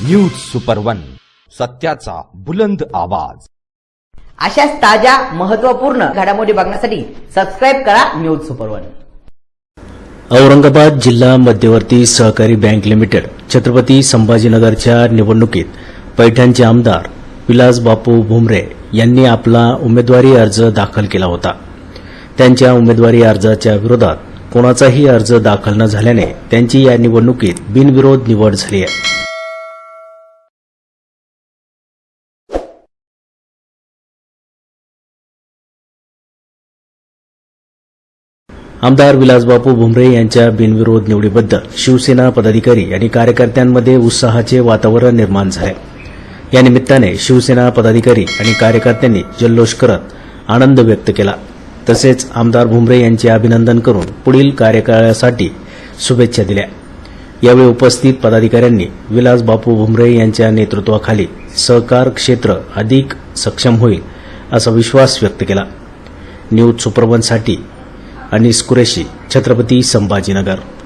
News super one, सत्याचा बुलंद आवाज। अशाच ताज्या महत्त्वपूर्ण घडामोडी बघण्यासाठी सबस्क्राइब करा न्यूज सुपर वन। औरंगाबाद जिल्हा मध्यवर्ती सहकारी बँक लिमिटेड छत्रपती संभाजीनगरच्या निवडणुकीत पैठणचे आमदार विलास बापू भुमरे यांनी आपला उमेदवारी अर्ज दाखल केला होता। त्यांच्या उमेदवारी अर्जाच्या विरोधात कोणाचाही अर्ज दाखल न झाल्याने त्यांची या निवडणुकीत बिनविरोध निवड झाली आहे। आमदार विलासबापू भुमरे यांच्या बिनविरोध निवडीबद्दल शिवसेना पदाधिकारी आणि कार्यकर्त्यांमध्ये उत्साहाचे वातावरण निर्माण झाले। या निमित्ताने शिवसेना पदाधिकारी आणि कार्यकर्त्यांनी जल्लोष करत आनंद व्यक्त केला। तसेच आमदार भुमरे यांचे अभिनंदन करून पुढील कार्यकाळासाठी शुभेच्छा दिल्या। यावेळी उपस्थित पदाधिकाऱ्यांनी विलासबापू भुमरे यांच्या नेतृत्वाखाली सहकार क्षेत्र अधिक सक्षम होईल असा विश्वास व्यक्त केला। न्यूज सुपर वनसाठी अनीस कुरेशी, छत्रपती संभाजीनगर।